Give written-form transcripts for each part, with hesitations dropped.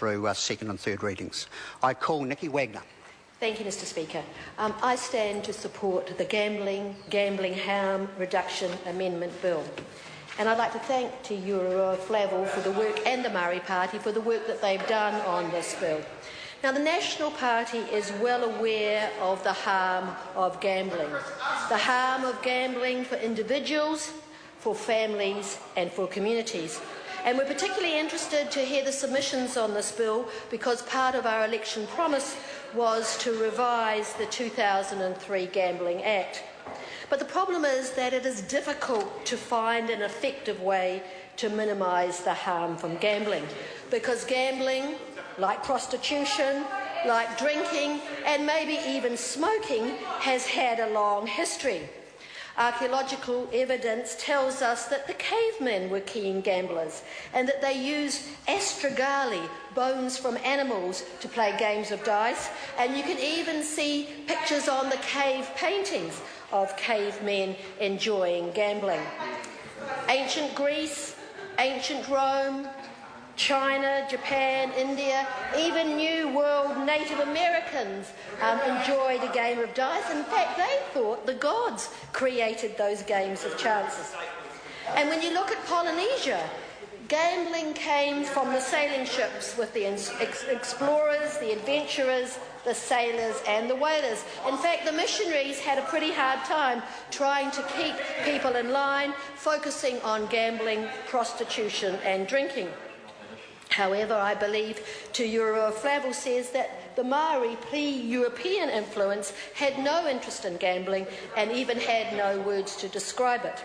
through second and third readings. I call Nikki Wagner. Thank you, Mr Speaker. I stand to support the Gambling Harm Reduction Amendment Bill. And I'd like to thank Te Uriua Flavel for the work, and the Māori Party for the work that they've done on this bill. Now, the National Party is well aware of the harm of gambling. The harm of gambling for individuals, for families and for communities. And we're particularly interested to hear the submissions on this bill because part of our election promise was to revise the 2003 Gambling Act. But the problem is that it is difficult to find an effective way to minimise the harm from gambling, because gambling, like prostitution, like drinking and maybe even smoking, has had a long history. Archaeological evidence tells us that the cavemen were keen gamblers and that they used astragali, bones from animals, to play games of dice, and you can even see pictures on the cave paintings of cavemen enjoying gambling. Ancient Greece, ancient Rome, China, Japan, India, even New World Native Americans enjoyed a game of dice. In fact, they thought the gods created those games of chances. And when you look at Polynesia, gambling came from the sailing ships with the explorers, the adventurers, the sailors and the whalers. In fact, the missionaries had a pretty hard time trying to keep people in line, focusing on gambling, prostitution and drinking. However, I believe Te Uriua Flavel says that the Māori pre-European influence had no interest in gambling and even had no words to describe it.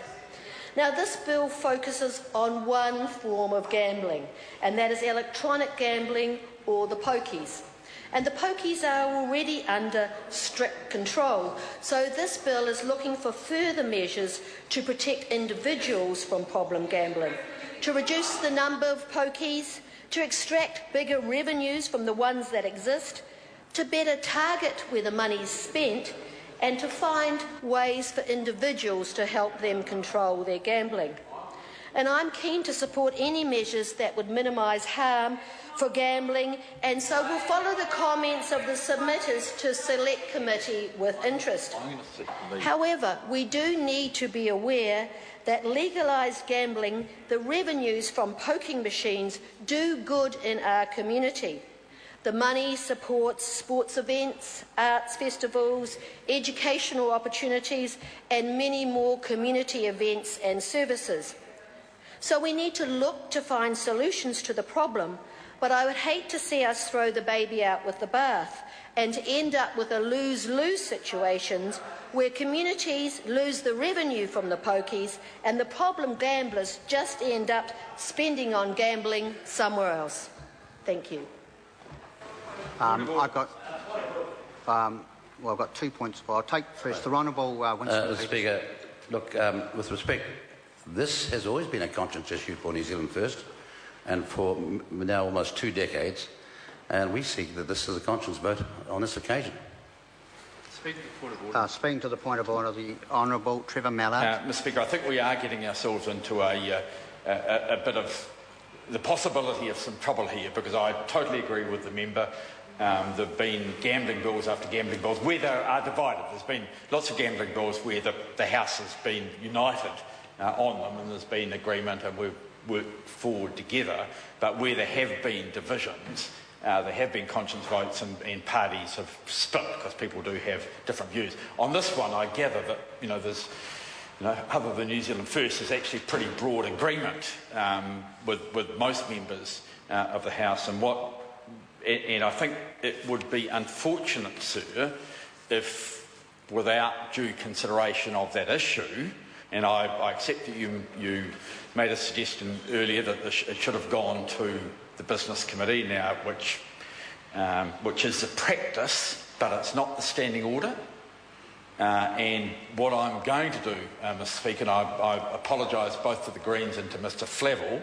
Now, this bill focuses on one form of gambling, and that is electronic gambling, or the pokies. And the pokies are already under strict control, so this bill is looking for further measures to protect individuals from problem gambling, to reduce the number of pokies, to extract bigger revenues from the ones that exist, to better target where the money is spent, and to find ways for individuals to help them control their gambling. And I'm keen to support any measures that would minimise harm for gambling, and so we'll follow the comments of the submitters to Select Committee with interest. However, we do need to be aware that legalised gambling, the revenues from poking machines, do good in our community. The money supports sports events, arts festivals, educational opportunities and many more community events and services. So we need to look to find solutions to the problem, but I would hate to see us throw the baby out with the bath and to end up with a lose-lose situations where communities lose the revenue from the pokies and the problem gamblers just end up spending on gambling somewhere else. Thank you. I've got 2 points. Well, I'll take first the Honourable Winston. Mr Speaker, look, with respect, this has always been a conscience issue for New Zealand First, and for now almost 2 decades, and we seek that this is a conscience vote on this occasion. Speaking to the point of order, the Honourable Trevor Mallard. Mr Speaker, I think we are getting ourselves into a bit of the possibility of some trouble here, because I totally agree with the member. There have been gambling bills after gambling bills where they are divided. There's been lots of gambling bills where the House has been united on them, and there's been agreement and we've worked forward together. But where there have been divisions, there have been conscience votes and parties have split because people do have different views. On this one, I gather that there's, other than New Zealand First, there's actually pretty broad agreement with most members of the House. And I think it would be unfortunate, sir, if without due consideration of that issue, and I accept that you made a suggestion earlier that it should have gone to the Business Committee now, which is the practice, but it's not the standing order. And what I'm going to do, Mr Speaker, and I apologise both to the Greens and to Mr Flavel,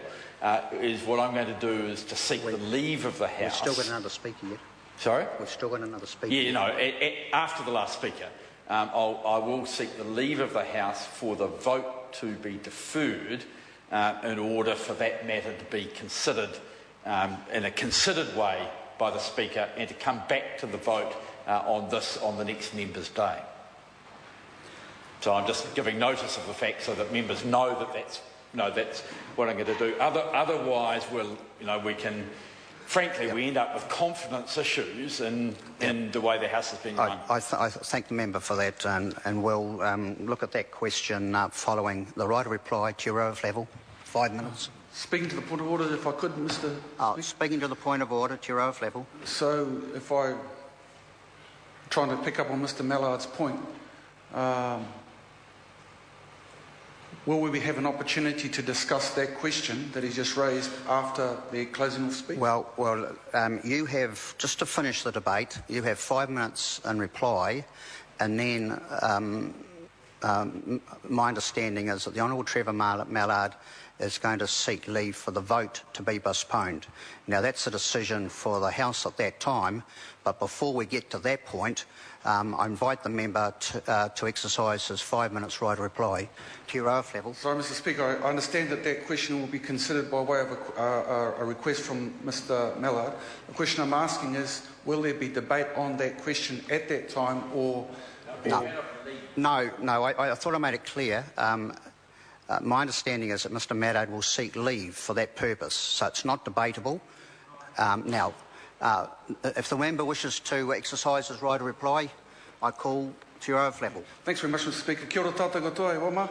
is what I'm going to do is to seek the leave of the House. We've still got another speaker yet. Sorry? We've still got another speaker. Yeah, after the last speaker, I will seek the leave of the House for the vote to be deferred in order for that matter to be considered in a considered way by the Speaker and to come back to the vote on this on the next Members' Day. So I'm just giving notice of the fact so that members know that that's what I'm going to do. Otherwise, we can, frankly, we end up with confidence issues in the way the House has been run. I thank the member for that, and we'll look at that question following the right of reply to your level. 5 minutes. Speaking to the point of order, if I could, Mr. Speaking to the point of order to your level. So, if I'm trying to pick up on Mr. Mallard's point, will we have an opportunity to discuss that question that he just raised after the closing of speech? Well, you have, just to finish the debate, you have 5 minutes in reply, and then my understanding is that the Honourable Trevor Mallard is going to seek leave for the vote to be postponed. Now, that's a decision for the House at that time, but before we get to that point, I invite the member to exercise his 5 minutes right of reply to your level. Sorry, Mr. Speaker, I understand that question will be considered by way of a request from Mr. Mallard. The question I'm asking is, will there be debate on that question at that time, or... No, I thought I made it clear. My understanding is that Mr. Mallard will seek leave for that purpose, so it's not debatable. Now, if the member wishes to exercise his right of reply, I call to your level. Thanks very much, Mr. Speaker. Kia ora tātou katoa, e wama.